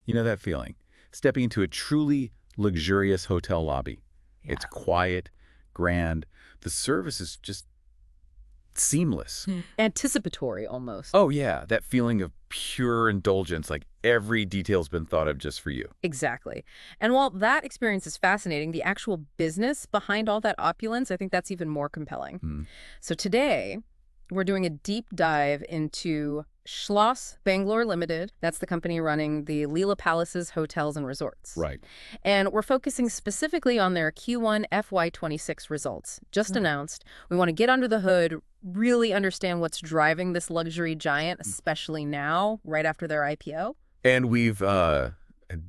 You know that feeling? Stepping into a truly luxurious hotel lobby. Yeah. It's quiet, grand. The service is just seamless. Anticipatory almost. Oh, yeah, that feeling of pure indulgence, like every detail's been thought of just for you. Exactly. And while that experience is fascinating, the actual business behind all that opulence, I think that's even more compelling. Hmm. So today, we're doing a deep dive into Schloss Bangalore Ltd. That's the company running the Leela Palaces Hotels and Resorts. Right. And we're focusing specifically on their Q1 FY26 results, just announced. We want to get under the hood, really understand what's driving this luxury giant, especially now, right after their IPO. And we've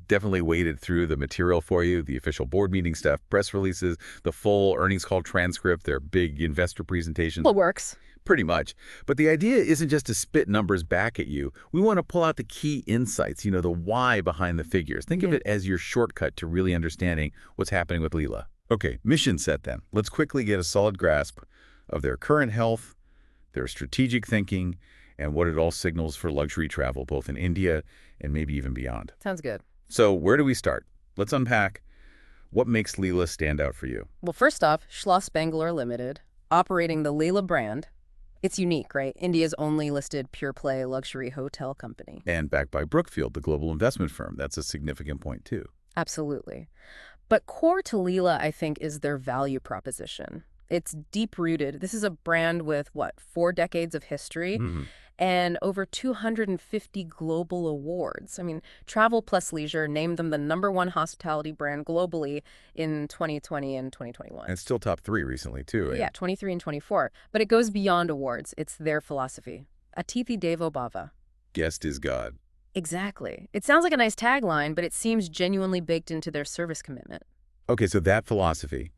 definitely waded through the material for you, the official board meeting stuff, press releases, the full earnings call transcript, their big investor presentations. Well, it works. Pretty much. But the idea isn't just to spit numbers back at you. We want to pull out the key insights, the why behind the figures. Think of it as your shortcut to really understanding what's happening with Leela. Okay, mission set then. Let's quickly get a solid grasp of their current health, their strategic thinking, and what it all signals for luxury travel, both in India and maybe even beyond. Sounds good. So where do we start? Let's unpack what makes Leela stand out for you. Well, first off, Schloss Bangalore Ltd., operating the Leela brand. It's unique, right? India's only listed pure-play luxury hotel company. And backed by Brookfield, the global investment firm. That's a significant point, too. Absolutely. But core to Leela, I think, is their value proposition. It's deep-rooted. This is a brand with, 4 decades of history and over 250 global awards. I mean, Travel Plus Leisure named them the #1 hospitality brand globally in 2020 and 2021. And still top 3 recently, too. Right? Yeah, 23 and 24. But it goes beyond awards. It's their philosophy. Atithi Devo Bhava. Guest is God. Exactly. It sounds like a nice tagline, but it seems genuinely baked into their service commitment. Okay, so that philosophy,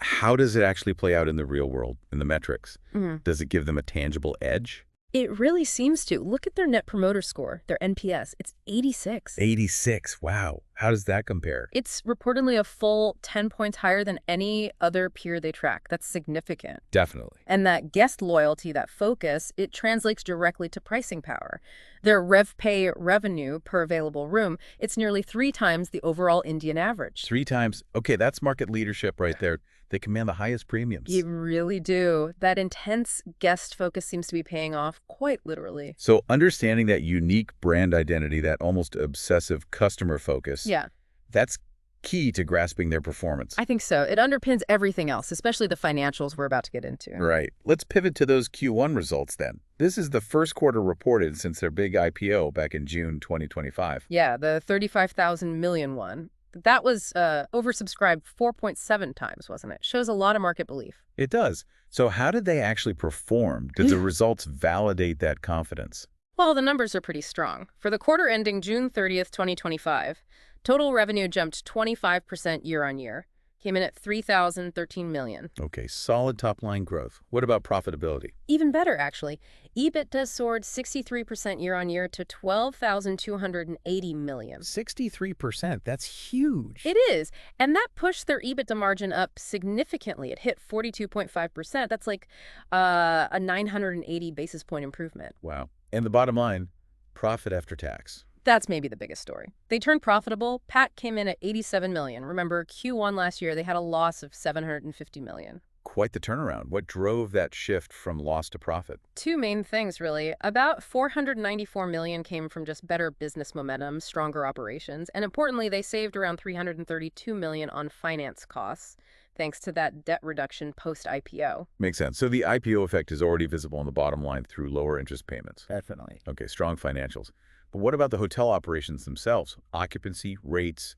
how does it actually play out in the real world, in the metrics? Does it give them a tangible edge? It really seems to. Look at their Net Promoter Score, their NPS. It's 86. 86. Wow. How does that compare? It's reportedly a full 10 points higher than any other peer they track. That's significant. Definitely. And that guest loyalty, that focus, it translates directly to pricing power. Their RevPay revenue per available room, it's nearly 3 times the overall Indian average. 3 times. Okay, that's market leadership right there. They command the highest premiums. You really do. That intense guest focus seems to be paying off quite literally. So understanding that unique brand identity, that almost obsessive customer focus, Yeah. that's key to grasping their performance. I think so. It underpins everything else, especially the financials we're about to get into. Right. Let's pivot to those Q1 results then. This is the first quarter reported since their big IPO back in June 2025. Yeah, the 35,000 million one. That was oversubscribed 4.7 times, wasn't it? Shows a lot of market belief. It does. So how did they actually perform? Did the results validate that confidence? Well, the numbers are pretty strong. For the quarter ending June 30th, 2025, total revenue jumped 25% year-on-year, came in at $3,013 million. Okay, solid top-line growth. What about profitability? Even better, actually. EBITDA soared 63% year-on-year to $12,280 million. 63%. That's huge. It is. And that pushed their EBITDA margin up significantly. It hit 42.5%. That's like a 980 basis point improvement. Wow. And the bottom line, profit after tax. That's maybe the biggest story. They turned profitable. PAT came in at $87 million. Remember, Q1 last year, they had a loss of $750 million. Quite the turnaround. What drove that shift from loss to profit? 2 main things, really. About $494 million came from just better business momentum, stronger operations, and importantly, they saved around $332 million on finance costs, thanks to that debt reduction post-IPO. Makes sense. So the IPO effect is already visible on the bottom line through lower interest payments. Definitely. Okay, strong financials. But what about the hotel operations themselves? Occupancy, rates?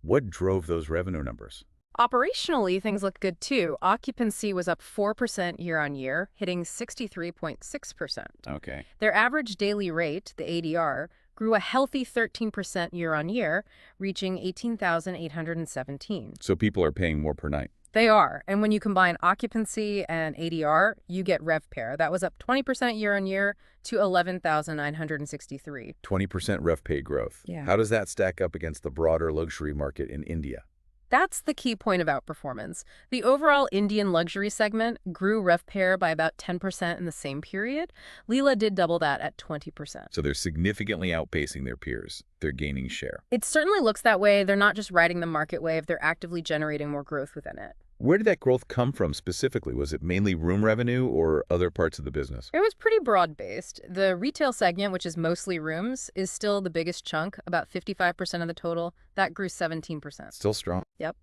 What drove those revenue numbers? Operationally, things look good too. Occupancy was up 4% year-on-year, hitting 63.6%. Okay. Their average daily rate, the ADR, grew a healthy 13% year-on-year, reaching $18,817. So people are paying more per night. They are. And when you combine occupancy and ADR, you get RevPAR. That was up 20% year-on-year to $11,963. 20% RevPay growth. Yeah. How does that stack up against the broader luxury market in India? That's the key point of outperformance. The overall Indian luxury segment grew RevPAR by about 10% in the same period. Leela did double that at 20%. So they're significantly outpacing their peers. They're gaining share. It certainly looks that way. They're not just riding the market wave, they're actively generating more growth within it. Where did that growth come from specifically? Was it mainly room revenue or other parts of the business? It was pretty broad-based. The retail segment, which is mostly rooms, is still the biggest chunk, about 55% of the total. That grew 17%. Still strong. Yep.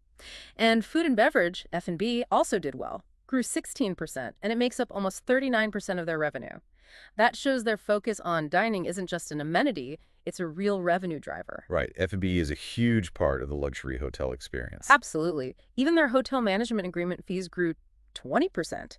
And food and beverage, F&B, also did well, grew 16%, and it makes up almost 39% of their revenue. That shows their focus on dining isn't just an amenity, it's a real revenue driver. Right. F&B is a huge part of the luxury hotel experience. Absolutely. Even their hotel management agreement fees grew 20%.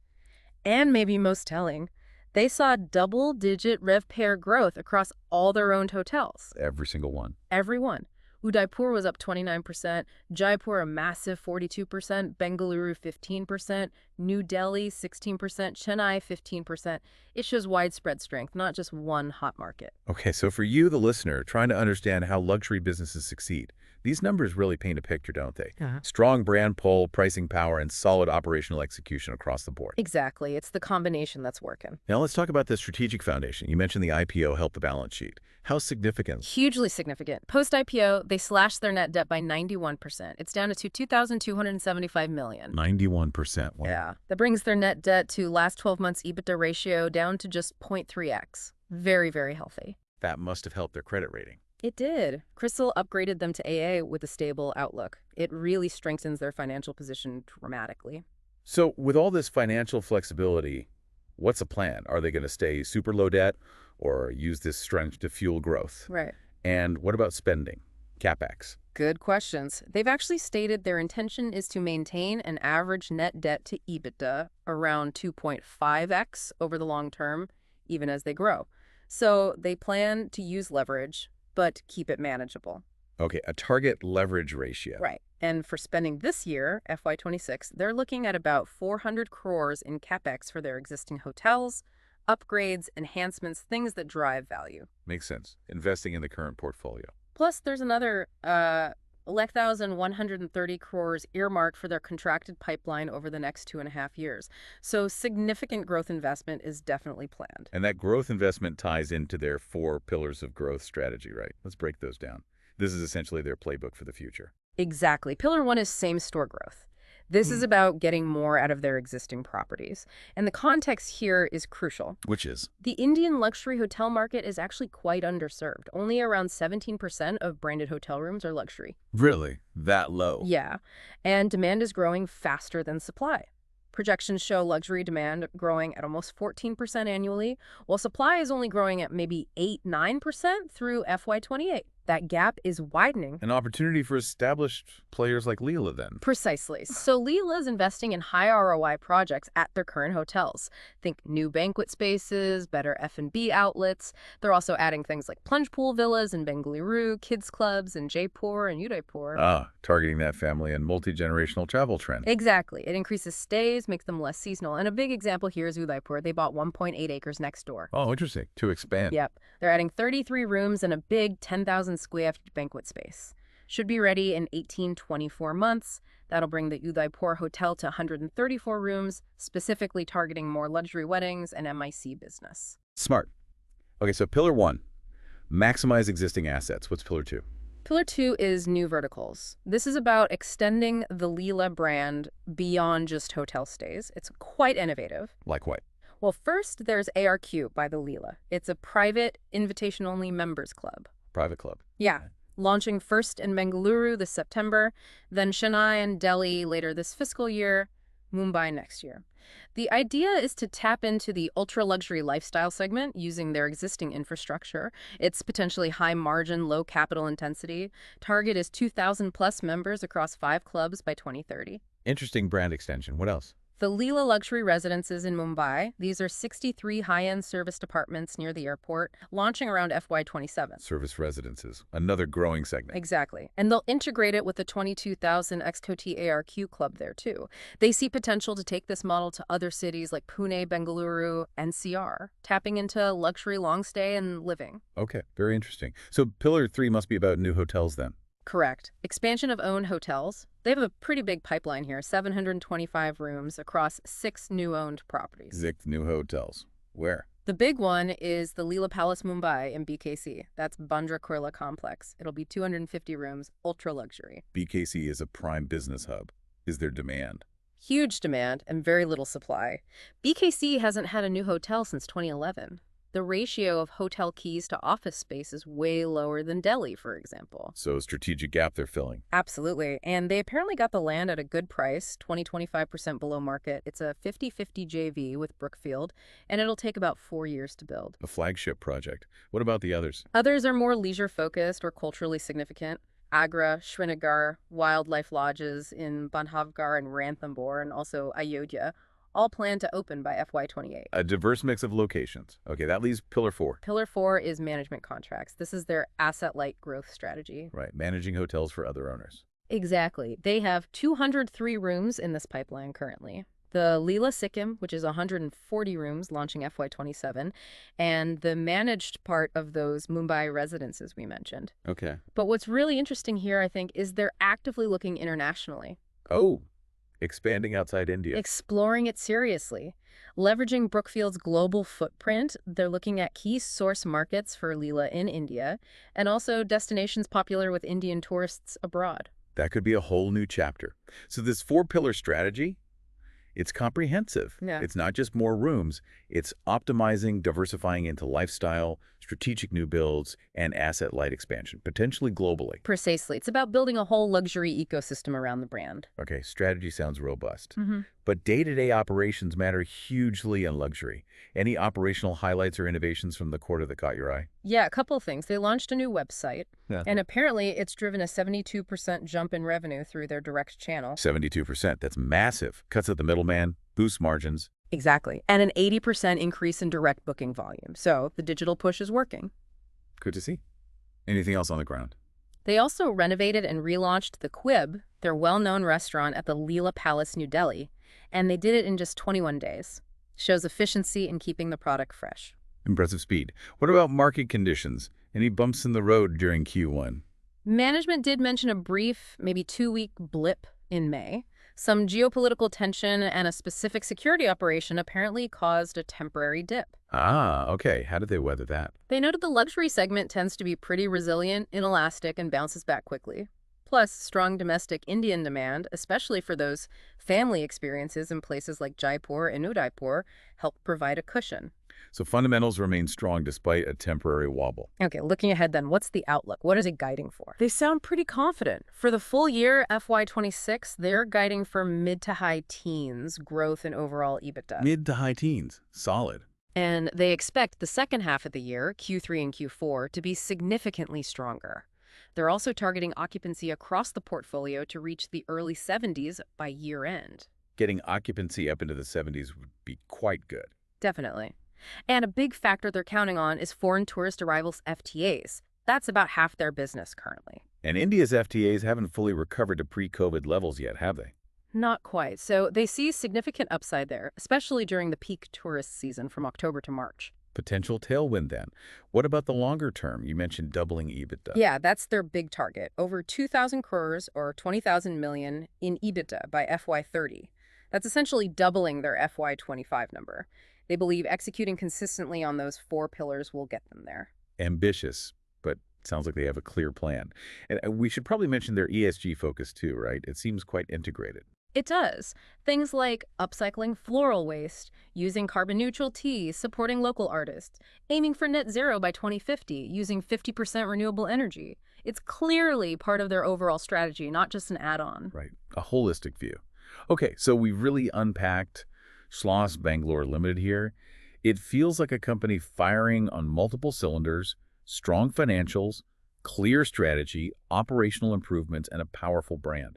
And maybe most telling, they saw double-digit RevPAR growth across all their owned hotels. Every single one. Every one. Udaipur was up 29%, Jaipur a massive 42%, Bengaluru 15%, New Delhi 16%, Chennai 15%. It shows widespread strength, not just one hot market. Okay, so for you, the listener, trying to understand how luxury businesses succeed, these numbers really paint a picture, don't they? Strong brand pull, pricing power, and solid operational execution across the board. Exactly. It's the combination that's working. Now let's talk about the strategic foundation. You mentioned the IPO helped the balance sheet. How significant? Hugely significant. Post-IPO, they slashed their net debt by 91%. It's down to $2,275 million. 91%. Wow. Yeah. That brings their net debt to last 12 months EBITDA ratio down to just 0.3x. Very, very healthy. That must have helped their credit rating. It did. Crystal upgraded them to AA with a stable outlook. It really strengthens their financial position dramatically. So with all this financial flexibility, what's the plan? Are they going to stay super low debt or use this strength to fuel growth? Right. And what about spending? CapEx? Good questions. They've actually stated their intention is to maintain an average net debt to EBITDA around 2.5x over the long term, even as they grow. So they plan to use leverage, but keep it manageable. Okay, a target leverage ratio. Right. And for spending this year, FY26, they're looking at about 400 crores in CapEx for their existing hotels, upgrades, enhancements, things that drive value. Makes sense. Investing in the current portfolio. Plus, there's another 1,130 crores earmarked for their contracted pipeline over the next 2.5 years. So significant growth investment is definitely planned. And that growth investment ties into their 4 pillars of growth strategy, right? Let's break those down. This is essentially their playbook for the future. Exactly. Pillar 1 is same-store growth. This is about getting more out of their existing properties. And the context here is crucial. Which is? The Indian luxury hotel market is actually quite underserved. Only around 17% of branded hotel rooms are luxury. Really? That low? Yeah. And demand is growing faster than supply. Projections show luxury demand growing at almost 14% annually, while supply is only growing at maybe 8-9% through FY28. That gap is widening. An opportunity for established players like Leela, then. Precisely. So Leela is investing in high ROI projects at their current hotels. Think new banquet spaces, better F&B outlets. They're also adding things like plunge pool villas in Bengaluru, kids clubs in Jaipur and Udaipur. Targeting that family and multi-generational travel trend. Exactly. It increases stays, makes them less seasonal. And a big example here is Udaipur. They bought 1.8 acres next door. Oh, interesting. To expand. Yep. They're adding 33 rooms and a big 10,000 square feet banquet space. Should be ready in 18-24 months. That'll bring the Udaipur hotel to 134 rooms, specifically targeting more luxury weddings and MIC business. Smart. Okay, so pillar 1, maximize existing assets. What's pillar 2? Pillar 2 is new verticals. This is about extending the Leela brand beyond just hotel stays. It's quite innovative. Like what? Well, first, there's ARQ by the Leela. It's a private, invitation-only members club. Private club. Yeah. Launching first in Bengaluru this September, then Chennai and Delhi later this fiscal year, Mumbai next year. The idea is to tap into the ultra-luxury lifestyle segment using their existing infrastructure. It's potentially high-margin, low-capital intensity. Target is 2,000-plus members across 5 clubs by 2030. Interesting brand extension. What else? The Leela Luxury Residences in Mumbai. These are 63 high-end serviced apartments near the airport, launching around FY27. Service residences, another growing segment. Exactly. And they'll integrate it with the 22,000 ex-Coty ARQ club there, too. They see potential to take this model to other cities like Pune, Bengaluru, NCR, tapping into luxury long stay and living. Okay, very interesting. So pillar 3 must be about new hotels then. Correct. Expansion of owned hotels. They have a pretty big pipeline here, 725 rooms across 6 new owned properties. 6 new hotels. Where? The big one is the Leela Palace Mumbai in BKC. That's Bandra Kurla Complex. It'll be 250 rooms, ultra luxury. BKC is a prime business hub. Is there demand? Huge demand and very little supply. BKC hasn't had a new hotel since 2011. The ratio of hotel keys to office space is way lower than Delhi, for example. So strategic gap they're filling. Absolutely. And they apparently got the land at a good price, 20-25% below market. It's a 50-50 JV with Brookfield, and it'll take about 4 years to build. A flagship project. What about the others? Others are more leisure-focused or culturally significant. Agra, Srinagar, wildlife lodges in Bandhavgarh and Ranthambore, and also Ayodhya, all planned to open by FY28. A diverse mix of locations. Okay, that leaves Pillar 4. Pillar 4 is management contracts. This is their asset-light growth strategy. Right, managing hotels for other owners. Exactly. They have 203 rooms in this pipeline currently. The Leela Sikkim, which is 140 rooms, launching FY27, and the managed part of those Mumbai residences we mentioned. Okay. But what's really interesting here, I think, is they're actively looking internationally. Oh, expanding outside India. Exploring it seriously. Leveraging Brookfield's global footprint, they're looking at key source markets for Leela in India, and also destinations popular with Indian tourists abroad. That could be a whole new chapter. So this 4-pillar strategy, it's comprehensive. Yeah. It's not just more rooms. It's optimizing, diversifying into lifestyle, strategic new builds, and asset-light expansion, potentially globally. Precisely. It's about building a whole luxury ecosystem around the brand. Okay, strategy sounds robust. But day-to-day operations matter hugely in luxury. Any operational highlights or innovations from the quarter that caught your eye? Yeah, a couple of things. They launched a new website, Yeah. and apparently it's driven a 72% jump in revenue through their direct channel. 72%. That's massive. Cuts out the middleman, boosts margins. Exactly. And an 80% increase in direct booking volume. So the digital push is working. Good to see. Anything else on the ground? They also renovated and relaunched the Quib, their well-known restaurant at the Leela Palace, New Delhi, and they did it in just 21 days. Shows efficiency in keeping the product fresh. Impressive speed. What about market conditions? Any bumps in the road during Q1? Management did mention a brief, maybe 2-week blip in May. Some geopolitical tension and a specific security operation apparently caused a temporary dip. Ah, okay. How did they weather that? They noted the luxury segment tends to be pretty resilient, inelastic, and bounces back quickly. Plus, strong domestic Indian demand, especially for those family experiences in places like Jaipur and Udaipur, help provide a cushion. So fundamentals remain strong despite a temporary wobble. Okay, looking ahead then, what's the outlook? What is it guiding for? They sound pretty confident. For the full year, FY26, they're guiding for mid to high teens growth in overall EBITDA. Mid to high teens. Solid. And they expect the second half of the year, Q3 and Q4, to be significantly stronger. They're also targeting occupancy across the portfolio to reach the early 70s by year end. Getting occupancy up into the 70s would be quite good. Definitely. And a big factor they're counting on is foreign tourist arrivals FTAs. That's about half their business currently. And India's FTAs haven't fully recovered to pre-COVID levels yet, have they? Not quite. So they see significant upside there, especially during the peak tourist season from October to March. Potential tailwind then. What about the longer term? You mentioned doubling EBITDA. Yeah, that's their big target. Over 2,000 crores or 20,000 million in EBITDA by FY30. That's essentially doubling their FY25 number. They believe executing consistently on those 4 pillars will get them there. Ambitious, but sounds like they have a clear plan. And we should probably mention their ESG focus too, right? It seems quite integrated. It does. Things like upcycling floral waste, using carbon-neutral tea, supporting local artists, aiming for net zero by 2050, using 50% renewable energy. It's clearly part of their overall strategy, not just an add-on. Right. A holistic view. Okay, so we've really unpacked Schloss Bangalore Ltd here. It feels like a company firing on multiple cylinders, strong financials, clear strategy, operational improvements, and a powerful brand.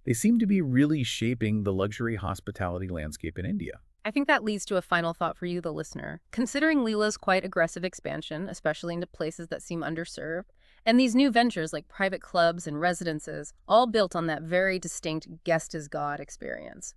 They seem to be really shaping the luxury hospitality landscape in India. I think that leads to a final thought for you, the listener. Considering Leela's quite aggressive expansion, especially into places that seem underserved, and these new ventures like private clubs and residences, all built on that very distinct guest is God experience.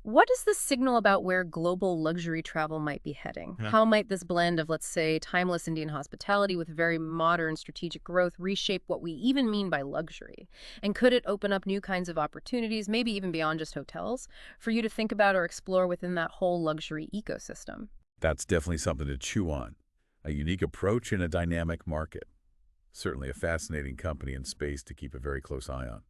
What does this signal about where global luxury travel might be heading? Yeah. How might this blend of, let's say, timeless Indian hospitality with very modern strategic growth reshape what we even mean by luxury? And could it open up new kinds of opportunities, maybe even beyond just hotels, for you to think about or explore within that whole luxury ecosystem? That's definitely something to chew on. A unique approach in a dynamic market. Certainly a fascinating company and space to keep a very close eye on.